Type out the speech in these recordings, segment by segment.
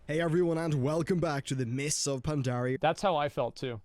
Hey everyone, and welcome back to the Mists of Pandaria. That's how I felt too.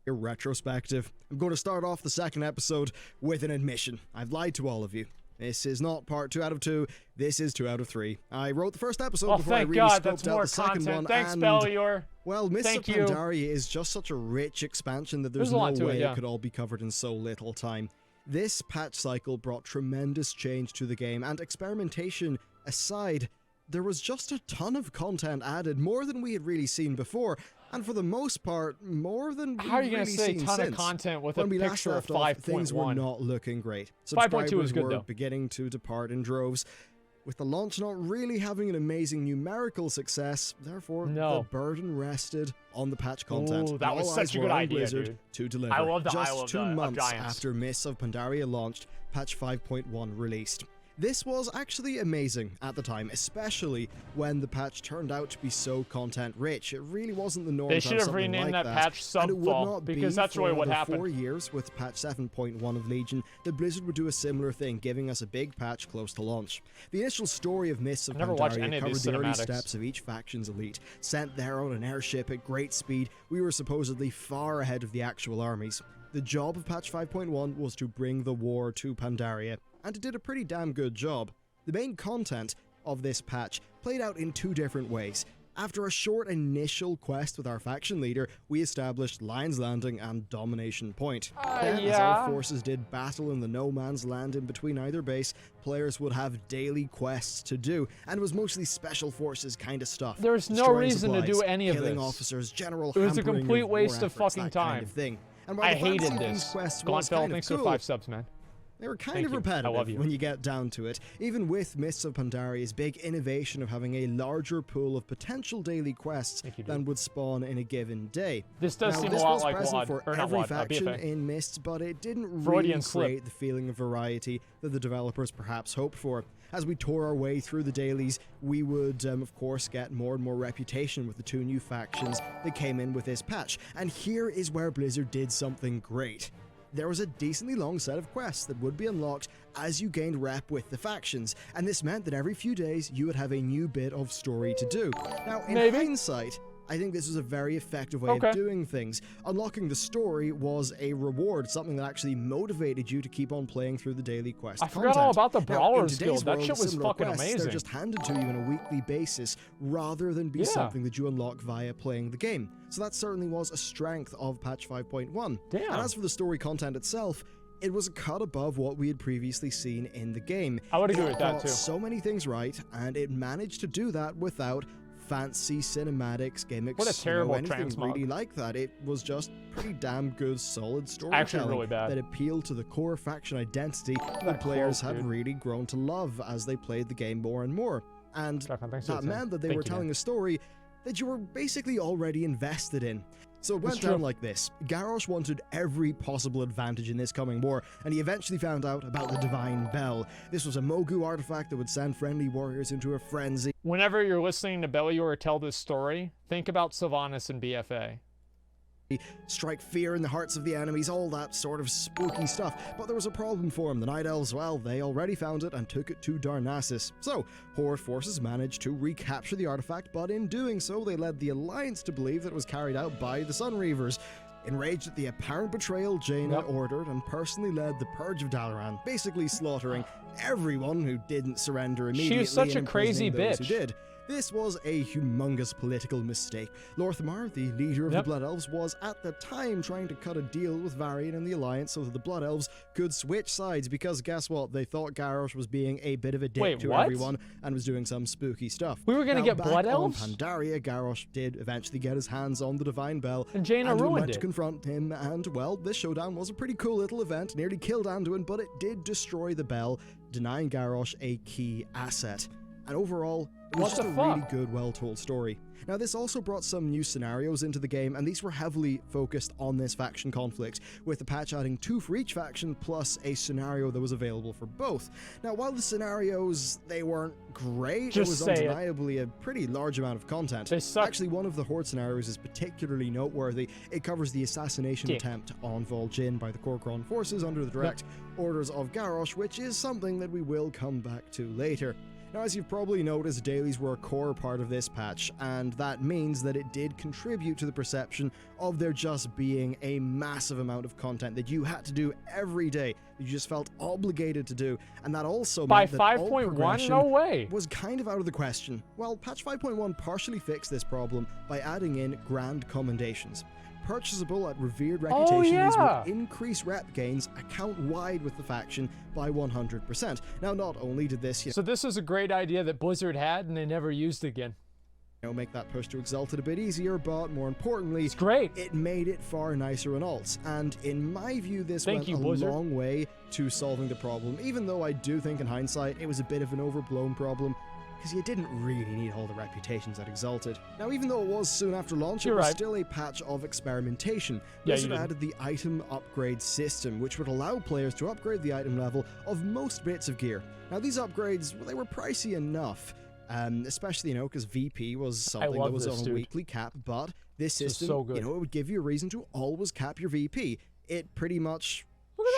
Retrospective. I'm going to start off the second episode with an admission. I've lied to all of you. This is not part 2 out of 2. This is 2 out of 3. I wrote the first episode before I really scoped out the second one. Thanks, Bellular. Well, Mists of Pandaria is just such a rich expansion that there's no way it could all be covered in so little time. This patch cycle brought tremendous change to the game, and experimentation aside, there was just a ton of content added, more than we had really seen before, and for the most part, more than we've really seen since. How are you going to say a ton of content with a picture of 5.1? Things were not looking great. 5.2 is good, though. Beginning to depart in droves. With the launch not really having an amazing numerical success, therefore the burden rested on the patch content. Ooh, that was such a good idea, Blizzard dude. To deliver. I love Just 2 months after Mists of Pandaria launched, patch 5.1 released. This was actually amazing at the time, especially when the patch turned out to be so content-rich. It really wasn't the norm. They should have renamed that patch Subfall, because that's really what happened. 4 years with patch 7.1 of Legion, that Blizzard would do a similar thing, giving us a big patch close to launch. The initial story of Mists of Pandaria covered the early steps of each faction's elite. Sent there on an airship at great speed, we were supposedly far ahead of the actual armies. The job of patch 5.1 was to bring the war to Pandaria, and it did a pretty damn good job. The main content of this patch played out in 2 different ways. After a short initial quest with our faction leader, we established Lion's Landing and Domination Point. Then, as our forces did battle in the no man's land in between either base, players would have daily quests to do, and it was mostly special forces kind of stuff. There's no reason to do any of this. Killing officers, general it was a complete waste of fucking time. Kind of thing. And I hated this. Gauntfell, thanks for 5 subs, man. They were kind of repetitive when you get down to it, even with Mists of Pandaria's big innovation of having a larger pool of potential daily quests than would spawn in a given day. This does seem a lot like WoD, for every faction in Mists, but it didn't really create the feeling of variety that the developers perhaps hoped for. As we tore our way through the dailies, we would, of course, get more and more reputation with the 2 new factions that came in with this patch. And here is where Blizzard did something great. There was a decently long set of quests that would be unlocked as you gained rep with the factions, and this meant that every few days you would have a new bit of story to do. Now, in hindsight, I think this was a very effective way of doing things. Unlocking the story was a reward, something that actually motivated you to keep on playing through the daily quest content. I forgot all about the Brawlers Guild. That shit was fucking amazing. They're just handed to you on a weekly basis, rather than be something that you unlock via playing the game. So that certainly was a strength of patch 5.1. Damn. And as for the story content itself, it was a cut above what we had previously seen in the game. I would agree with that too. It got so many things right, and it managed to do that without fancy cinematics, gimmicks, what a terrible anything really like that. It was just pretty damn good, solid storytelling that appealed to the core faction identity that players had really grown to love as they played the game more and more. And that meant that they were telling a story that you were basically already invested in. So it went down like this. Garrosh wanted every possible advantage in this coming war, and he eventually found out about the Divine Bell. This was a Mogu artifact that would send friendly warriors into a frenzy. Whenever you're listening to Bellular tell this story, think about Sylvanas and BFA. Strike fear in the hearts of the enemies, all that sort of spooky stuff. But there was a problem for him. The Night Elves, well, they already found it and took it to Darnassus. So, Horde forces managed to recapture the artifact, but in doing so, they led the Alliance to believe that it was carried out by the Sunreavers. Enraged at the apparent betrayal, Jaina ordered and personally led the Purge of Dalaran, basically slaughtering everyone who didn't surrender immediately. She was such a crazy bitch. Who did. This was a humongous political mistake. Lorthamar, the leader of the Blood Elves, was at the time trying to cut a deal with Varian and the Alliance so that the Blood Elves could switch sides, because guess what? They thought Garrosh was being a bit of a dick to everyone and was doing some spooky stuff. We were going to get Blood Elves? On Pandaria, Garrosh did eventually get his hands on the Divine Bell. And Jaina ruined it. To confront him, and well, this showdown was a pretty cool little event, nearly killed Anduin, but it did destroy the Bell, denying Garrosh a key asset. And overall, it was just a really good, well-told story. Now, this also brought some new scenarios into the game, and these were heavily focused on this faction conflict, with the patch adding 2 for each faction, plus a scenario that was available for both. Now, while the scenarios, they weren't great, it was undeniably a pretty large amount of content. Actually, one of the Horde scenarios is particularly noteworthy. It covers the assassination attempt on Vol'jin by the Kor'kron forces under the direct orders of Garrosh, which is something that we will come back to later. Now, as you've probably noticed, dailies were a core part of this patch, and that means that it did contribute to the perception of there just being a massive amount of content that you had to do every day, that you just felt obligated to do, and that also meant that by 5.1, no way, was kind of out of the question. Well, patch 5.1 partially fixed this problem by adding in grand commendations. Purchasable at revered reputations would increase rep gains account-wide with the faction by 100%. Now, not only did this, so this is a great idea that Blizzard had and they never used again. Make that push to Exalted a bit easier, but more importantly, it's great. It made it far nicer on alts. And in my view, this went a long way to solving the problem, even though I do think in hindsight it was a bit of an overblown problem, because you didn't really need all the reputations at Exalted. Now, even though it was soon after launch, it was still a patch of experimentation. Blizzard added the item upgrade system, which would allow players to upgrade the item level of most bits of gear. Now, these upgrades, well, they were pricey enough, especially, because VP was something that was on a weekly cap, but this system, it would give you a reason to always cap your VP. It pretty much,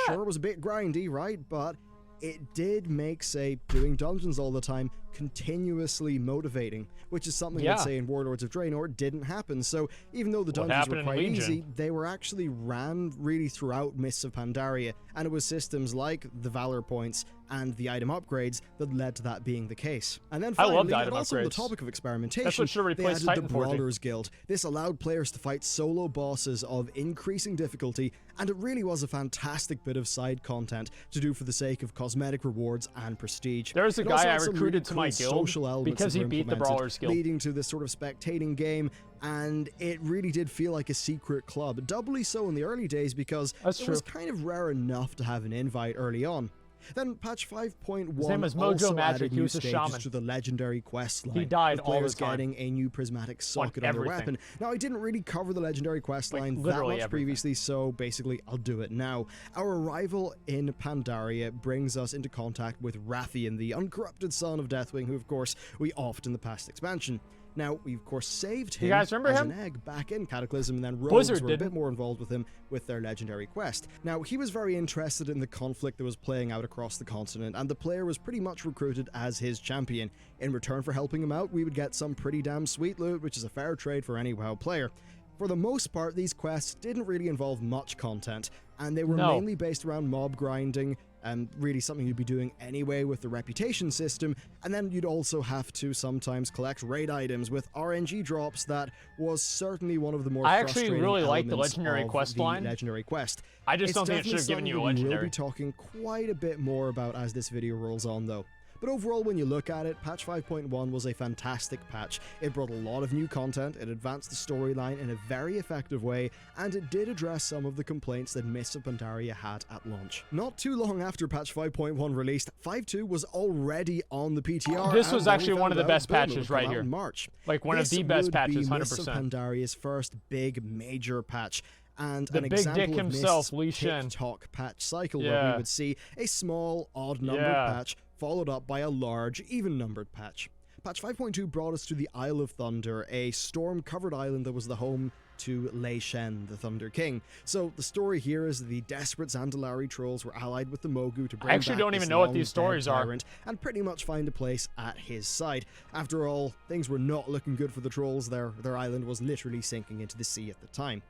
was a bit grindy, right? But it did make, say, doing dungeons all the time continuously motivating, which is something that, say, in Warlords of Draenor didn't happen. So even though the dungeons were quite easy, they were actually ran really throughout Mists of Pandaria, and it was systems like the Valor points and the item upgrades that led to that being the case. And then finally, and also on the topic of experimentation, they added the Brawlers Guild. This allowed players to fight solo bosses of increasing difficulty, and it really was a fantastic bit of side content to do for the sake of cosmetic rewards and prestige. There's a guy I recruited to my guild because he beat the Brawlers Guild, leading to this sort of spectating game, and it really did feel like a secret club. Doubly so in the early days because it was kind of rare enough to have an invite early on. Then patch 5.1 also added new stages to the legendary quest line. He died with players all the time. getting a new prismatic socket on their weapon. Now, I didn't really cover the legendary quest line that much previously, so basically I'll do it now. Our arrival in Pandaria brings us into contact with Rathian, the uncorrupted son of Deathwing, who of course we offed in the past expansion. Now, we of course saved him as an egg back in Cataclysm, and then Rogues were a bit more involved with him with their legendary quest. Now, he was very interested in the conflict that was playing out across the continent, and the player was pretty much recruited as his champion. In return for helping him out, we would get some pretty damn sweet loot, which is a fair trade for any WoW player. For the most part, these quests didn't really involve much content, and they were mainly based around mob grinding, and really something you'd be doing anyway with the reputation system, and then you'd also have to sometimes collect raid items with RNG drops. That was certainly one of the more frustrating elements. I actually really like the legendary quest line. Legendary quest. I just don't think it should have given you a legendary. We'll be talking quite a bit more about as this video rolls on, though. But overall, when you look at it, patch 5.1 was a fantastic patch. It brought a lot of new content, it advanced the storyline in a very effective way, and it did address some of the complaints that Mists of Pandaria had at launch. Not too long after patch 5.1 released, 5.2 was already on the PTR. This was actually one of the best patches right here. In March. Like one of the best patches, 100%. Mists of Pandaria's first big major patch. And the an big example dick of himself, Mist's TikTok patch cycle, where we would see a small, odd-numbered patch followed up by a large, even-numbered patch. Patch 5.2 brought us to the Isle of Thunder, a storm-covered island that was the home to Lei Shen, the Thunder King. So the story here is the desperate Zandalari trolls were allied with the Mogu to bring back don't even know what these stories are, and pretty much find a place at his side. After all, things were not looking good for the trolls. Their island was literally sinking into the sea at the time.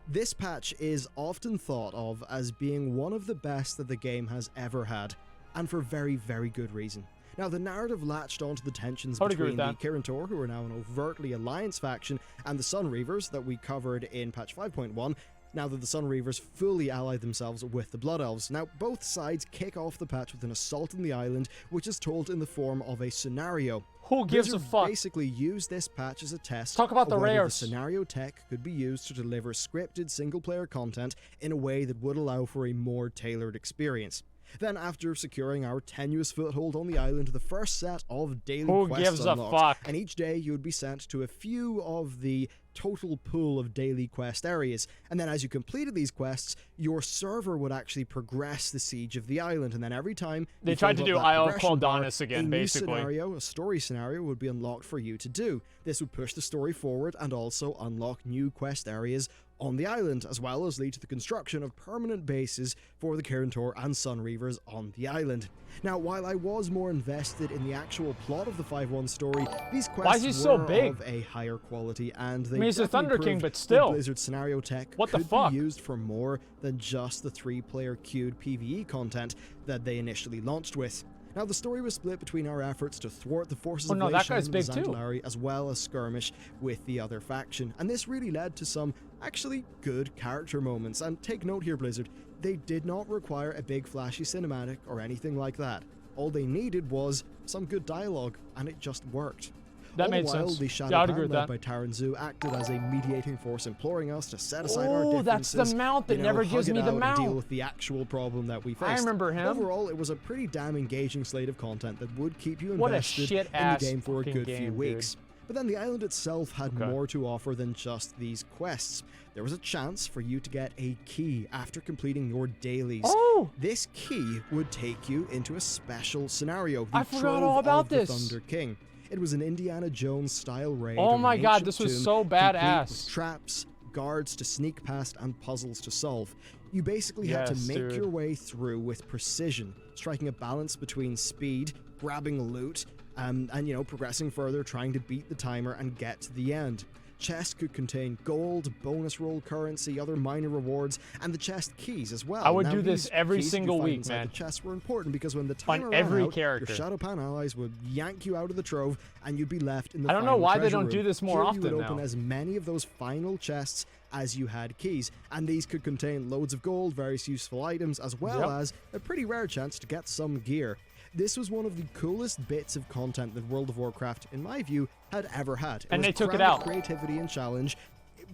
This patch is often thought of as being one of the best that the game has ever had, and for very, very good reason. Now, the narrative latched onto the tensions between the Kirin Tor, who are now an overtly Alliance faction, and the Sun Reavers that we covered in patch 5.1, now that the Sun Reavers fully allied themselves with the Blood Elves. Now, both sides kick off the patch with an assault on the island, which is told in the form of a scenario. Who gives a fuck? Basically used this patch as a test of whether the scenario tech could be used to deliver scripted single-player content in a way that would allow for a more tailored experience. Then, after securing our tenuous foothold on the island, the first set of daily quests unlocked, and each day you would be sent to a few of the total pool of daily quest areas, and then as you completed these quests, your server would actually progress the siege of the island, and then every time they tried to do Isle of Caldanus again, basically. A story scenario would be unlocked for you to do. This would push the story forward and also unlock new quest areas on the island, as well as lead to the construction of permanent bases for the Kirin and Sun Reavers on the island. Now, while I was more invested in the actual plot of the 5.1 story, these quests were of a higher quality, and they he's a Thunder King, but still. Blizzard scenario tech what the could fuck? be used for more than just the 3-player queued PvE content that they initially launched with. Now, the story was split between our efforts to thwart the forces of that guy's big too. Zandalari, as well as skirmish with the other faction, and this really led to some actually good character moments. And take note here, Blizzard, they did not require a big flashy cinematic or anything like that. All they needed was some good dialogue, and it just worked. That made sense. The Shadow Pan led by Taranzu acted as a mediating force, imploring us to set aside our differences. That's the mount that never gives me the mount. Deal with the actual problem that we faced. I remember him. Overall, it was a pretty damn engaging slate of content that would keep you invested in the game for a good few weeks. But then the island itself had more to offer than just these quests. There was a chance for you to get a key after completing your dailies. This key would take you into a special scenario. I forgot all about this. Thunder King. It was an Indiana Jones style raid. Oh my god, this was so badass. Traps, guards to sneak past, and puzzles to solve. You basically had to make your way through with precision, striking a balance between speed, grabbing loot, and you know, progressing further, trying to beat the timer and get to the end. Chests could contain gold, bonus roll currency, other minor rewards, and the chest keys as well. I would do this every single week, man. The chests were important because when the timer ran out, your Shadowpan allies would yank you out of the trove, and you'd be left in the final treasure room. I don't know why they don't do this more often now. You would open as many of those final chests as you had keys, and these could contain loads of gold, various useful items, as well as a pretty rare chance to get some gear. This was one of the coolest bits of content that World of Warcraft, in my view, had ever had. And they took it out. Creativity and challenge.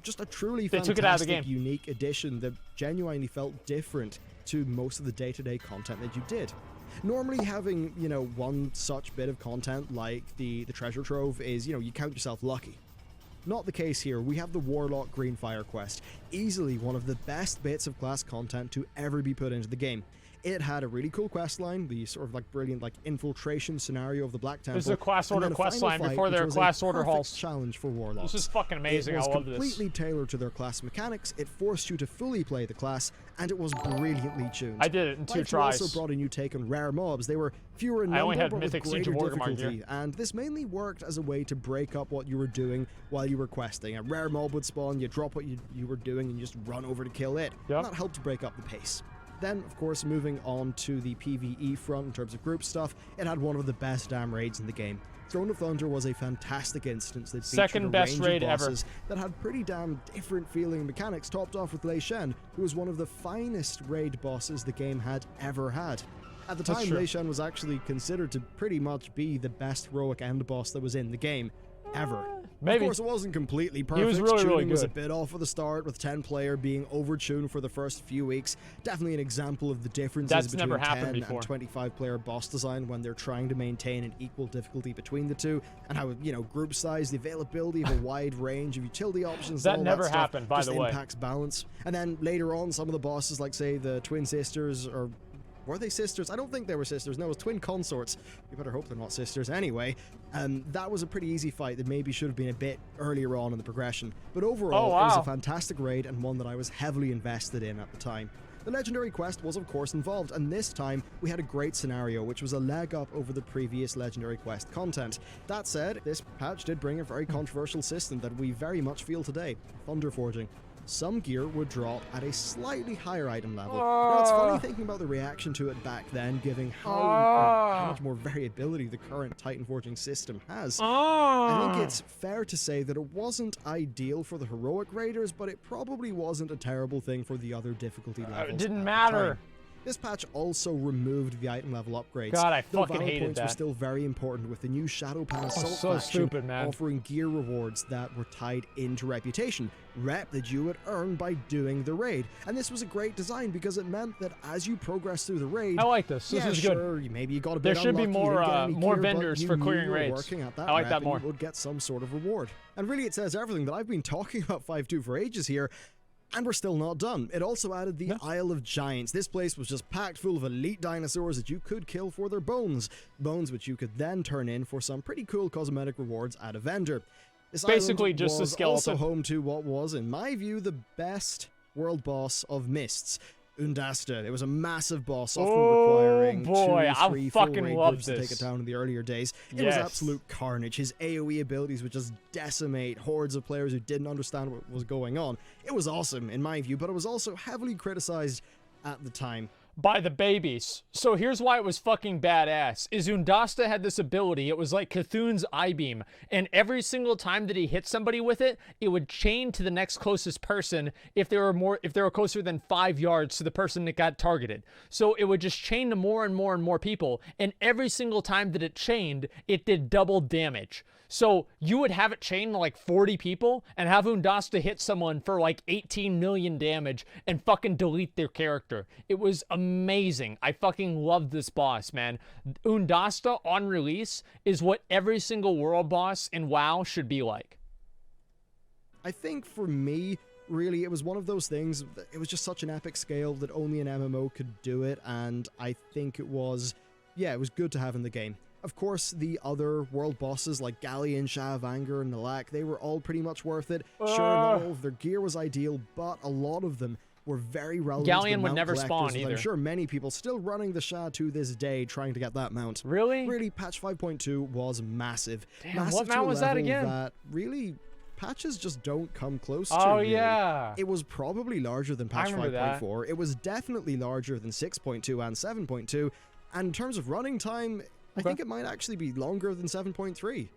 Just a truly fantastic, unique addition that genuinely felt different to most of the day-to-day content that you did. Normally having, you know, one such bit of content like the treasure trove is, you know, you count yourself lucky. Not the case here. We have the Warlock Greenfire quest, easily one of the best bits of class content to ever be put into the game. It had a really cool quest line, the sort of like brilliant like infiltration scenario of the Black Temple. This is a class order quest line before their class order halts. Challenge for Warlocks. This is fucking amazing. I love this. It was completely tailored to their class mechanics. It forced you to fully play the class, and it was brilliantly tuned. I did it in 2 tries. Also brought a new take on rare mobs. They were fewer in number, but with greater difficulty, and this mainly worked as a way to break up what you were doing while you were questing. A rare mob would spawn, you drop what you were doing, and you just run over to kill it. And that helped to break up the pace. Then, of course, moving on to the PvE front in terms of group stuff, it had one of the best damn raids in the game. Throne of Thunder was a fantastic instance that featured a range of bosses that had pretty damn different feeling mechanics, topped off with Lei Shen, who was one of the finest raid bosses the game had ever had. At the time, Lei Shen was actually considered to pretty much be the best heroic end boss that was in the game, ever. Maybe. Of course, it wasn't completely perfect. He was really, really good. Was a bit off at the start, with 10-player being overtuned for the first few weeks. Definitely an example of the differences between 10 and 25-player boss design when they're trying to maintain an equal difficulty between the two, and how, you know, group size, the availability of a wide range of utility options. That never happened, by the way. Impacts balance. And then later on, some of the bosses, like say the twin sisters, or were they sisters? I don't think they were sisters. No, it was twin consorts. You better hope they're not sisters anyway. That was a pretty easy fight that maybe should have been a bit earlier on in the progression. But overall, it was a fantastic raid and one that I was heavily invested in at the time. The legendary quest was of course involved, and this time we had a great scenario, which was a leg up over the previous legendary quest content. That said, this patch did bring a very controversial system that we very much feel today: Thunder Forging. Some gear would drop at a slightly higher item level. Now, it's funny thinking about the reaction to it back then, given how much more variability the current Titan Forging system has. I think it's fair to say that it wasn't ideal for the heroic raiders, but it probably wasn't a terrible thing for the other difficulty levels. It didn't matter. This patch also removed the item level upgrades. God, I fucking hated points that. were still very important, with the new Shadowpan Assault faction offering gear rewards that were tied into reputation, rep that you would earn by doing the raid. And this was a great design because it meant that as you progress through the raid, I like this. This is good. Maybe you got a bit there should be more vendors for clearing raids. I like that more. You would get some sort of reward. And really, it says everything that I've been talking about 5.2 for ages here. And we're still not done. It also added the Isle of Giants. This place was just packed full of elite dinosaurs that you could kill for their bones. Bones which you could then turn in for some pretty cool cosmetic rewards at a vendor. This Basically island just a was skeleton. also home to what was, in my view, the best world boss of Mists. Undasta. It was a massive boss, often requiring 2, 3, 4 raid groups to take it down in the earlier days. It was absolute carnage. His AoE abilities would just decimate hordes of players who didn't understand what was going on. It was awesome, in my view, but it was also heavily criticized at the time. By the babies. So here's why it was fucking badass. Is Undasta had this ability. It was like Cthulhu's eye beam, and every single time that he hit somebody with it, it would chain to the next closest person if they were closer than 5 yards to the person that got targeted. So it would just chain to more and more and more people, and every single time that it chained, it did double damage. So you would have it chained to like 40 people and have Undasta hit someone for like 18 million damage and fucking delete their character. It was amazing. I fucking loved this boss, man. Undasta on release is what every single world boss in WoW should be like. I think for me, really, it was one of those things, it was just such an epic scale that only an MMO could do it, and I think it was good to have in the game. Of course, the other world bosses like Galleon, Sha of Anger, and Nalak, they were all pretty much worth it. Sure, not all of their gear was ideal, but a lot of them were very relevant. Galleon to would never spawn either. I'm sure many people still running the Sha to this day trying to get that mount. Really? Really, patch 5.2 was massive. Damn, massive what mount was that again? That really, patches just don't come close to. Oh, really. yeah. It was probably larger than patch 5.4. It was definitely larger than 6.2 and 7.2. And in terms of running time, I think it might actually be longer than 7.3.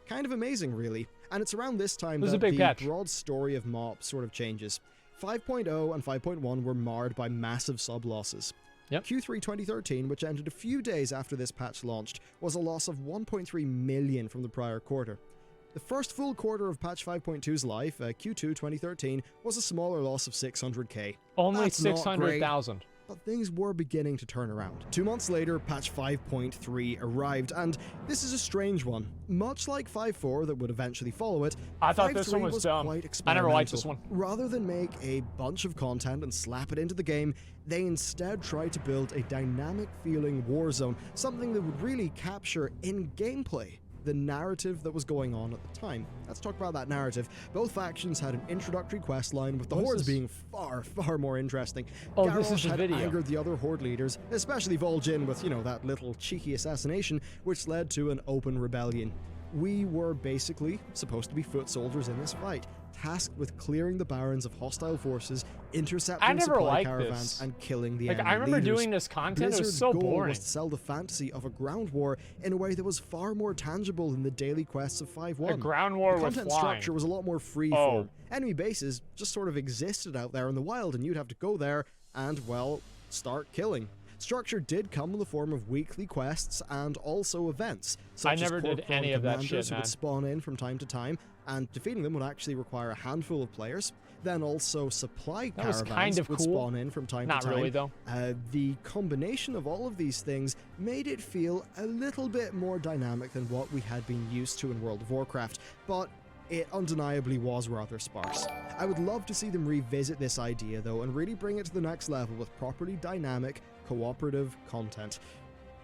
Kind of amazing, really. And it's around this time that the broad story of MoP sort of changes. 5.0 and 5.1 were marred by massive sub-losses. Yep. Q3 2013, which ended a few days after this patch launched, was a loss of 1.3 million from the prior quarter. The first full quarter of patch 5.2's life, Q2 2013, was a smaller loss of 600k. Only 600,000. But things were beginning to turn around. 2 months later, patch 5.3 arrived, and this is a strange one. Much like 5.4 that would eventually follow it, I thought this one was dumb. I never liked this one. Rather than make a bunch of content and slap it into the game, they instead tried to build a dynamic feeling war zone, something that would really capture in gameplay the narrative that was going on at the time. Let's talk about that narrative. Both factions had an introductory quest line, with the Hordes being far, far more interesting. Oh, Garrosh this is had the video. angered the other Horde leaders, especially Vol'jin with, that little cheeky assassination, which led to an open rebellion. We were basically supposed to be foot soldiers in this fight, tasked with clearing the barrens of hostile forces, intercepting supply caravans, and killing the enemy I remember leaders. doing this content, Blizzard's it was so goal boring. was to sell the fantasy of a ground war in a way that was far more tangible than the daily quests of 5.1. A ground war with flying. The content structure was a lot more freeform. Enemy bases just sort of existed out there in the wild, and you'd have to go there and, well, start killing. Structure did come in the form of weekly quests and also events, such I never as did any of that shit, who would spawn in from time to time, and defeating them would actually require a handful of players. Then also supply caravans would spawn in from time to time. Not really, though. The combination of all of these things made it feel a little bit more dynamic than what we had been used to in World of Warcraft, but it undeniably was rather sparse. I would love to see them revisit this idea, though, and really bring it to the next level with properly dynamic, cooperative content.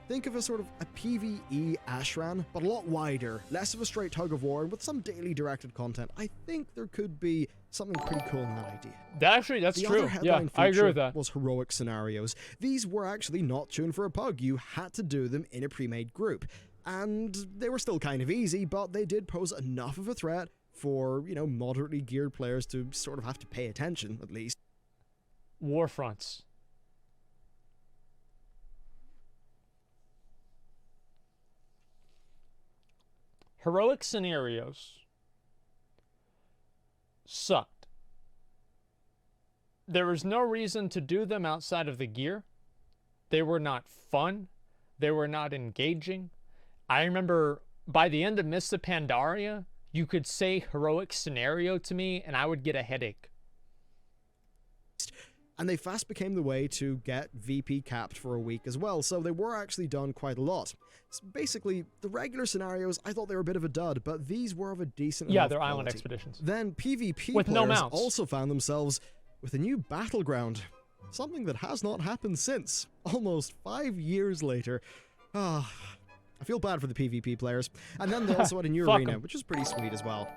Think of a sort of a PvE Ashran, but a lot wider, less of a straight tug of war, and with some daily directed content. I think there could be something pretty cool in that idea. That's true. Yeah, I agree with that. Was heroic scenarios. These were actually not tuned for a pug. You had to do them in a pre-made group. And they were still kind of easy, but they did pose enough of a threat for, moderately geared players to sort of have to pay attention, at least. Warfronts. Heroic scenarios sucked. There was no reason to do them outside of the gear. They were not fun. They were not engaging. I remember by the end of Mists of Pandaria, you could say heroic scenario to me and I would get a headache. And they fast became the way to get VP capped for a week as well, so they were actually done quite a lot. So basically, the regular scenarios, I thought they were a bit of a dud, but these were of a decent enough they're quality. island expeditions. Then PvP with players no mounts also found themselves with a new battleground, something that has not happened since, almost 5 years later. I feel bad for the PvP players. And then they also had a new arena, which is pretty sweet as well.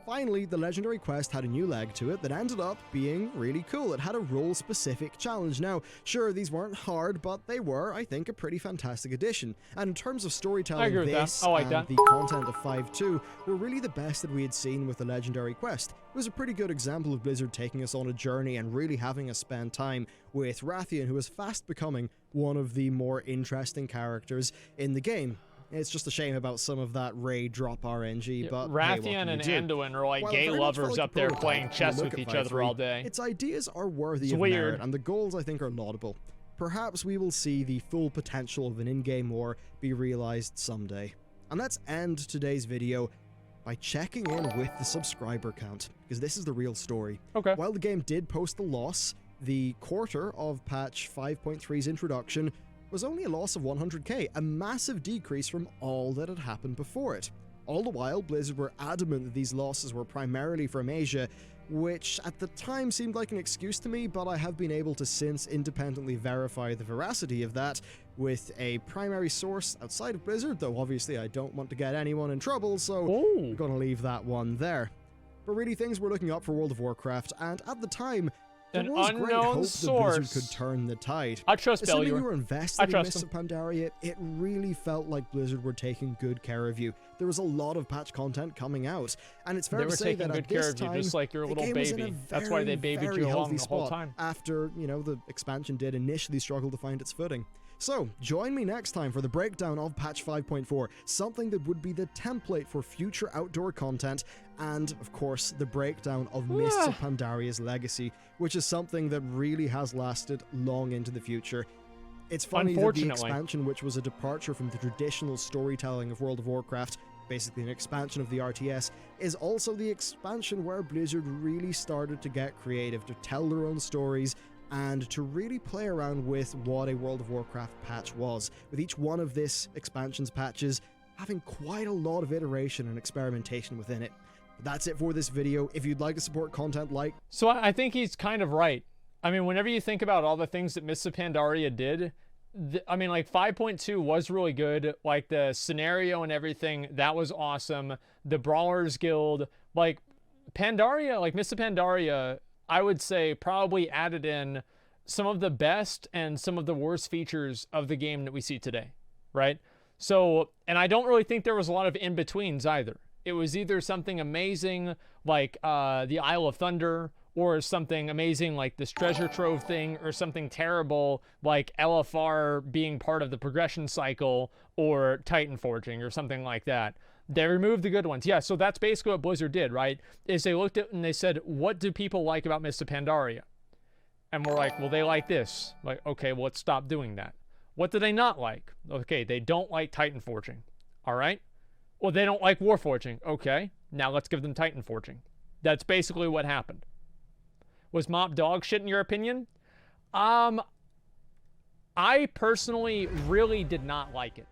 Finally, the legendary quest had a new leg to it that ended up being really cool. It had a role-specific challenge. Now, sure, these weren't hard, but they were, I think, a pretty fantastic addition. And in terms of storytelling, this and the content of 5.2 were really the best that we had seen with the legendary quest. It was a pretty good example of Blizzard taking us on a journey and really having us spend time with Rathian, who is fast becoming one of the more interesting characters in the game. It's just a shame about some of that raid drop RNG, but Rathian and Anduin are like gay lovers up there playing chess with each other all day. Its ideas are worthy of merit, and the goals I think are laudable. Perhaps we will see the full potential of an in-game war be realized someday. And let's end today's video by checking in with the subscriber count, because this is the real story. Okay. While the game did post a loss, the quarter of patch 5.3's introduction was only a loss of 100k, a massive decrease from all that had happened before it. All the while, Blizzard were adamant that these losses were primarily from Asia, which at the time seemed like an excuse to me, but I have been able to since independently verify the veracity of that with a primary source outside of Blizzard, though obviously I don't want to get anyone in trouble, so I'm gonna leave that one there. But really, things were looking up for World of Warcraft, and at the time, there was great hope that Blizzard could turn the tide. I trust Bellular. Assuming you were invested in Mists of Pandaria, it really felt like Blizzard were taking good care of you. There was a lot of patch content coming out, and it's fair to say that at this time, just like your little baby. That's why they babied you along the whole time. After, you know, the expansion did initially struggle to find its footing. So, join me next time for the breakdown of patch 5.4, something that would be the template for future outdoor content, and, of course, the breakdown of Mists of Pandaria's legacy, which is something that really has lasted long into the future. It's funny that the expansion, which was a departure from the traditional storytelling of World of Warcraft, basically an expansion of the RTS, is also the expansion where Blizzard really started to get creative, to tell their own stories, and to really play around with what a World of Warcraft patch was, with each one of this expansion's patches having quite a lot of iteration and experimentation within it. But that's it for this video. If you'd like to support content like... So I think he's kind of right. I mean, whenever you think about all the things that Mists of Pandaria did, I mean, like 5.2 was really good. Like the scenario and everything, that was awesome. The Brawlers Guild, like Pandaria, like Mists of Pandaria, I would say probably added in some of the best and some of the worst features of the game that we see today, right? So, and I don't really think there was a lot of in-betweens either. It was either something amazing like the Isle of Thunder, or something amazing like this treasure trove thing, or something terrible like LFR being part of the progression cycle, or Titan forging, or something like that. They removed the good ones. Yeah, so that's basically what Blizzard did, right? Is they looked at and they said, what do people like about Mists of Pandaria? And we're like, well, they like this. Like, okay, well, let's stop doing that. What do they not like? Okay, they don't like Titan forging. All right? Well, they don't like war forging. Okay, now let's give them Titan forging. That's basically what happened. Was Mop dog shit in your opinion? I personally really did not like it.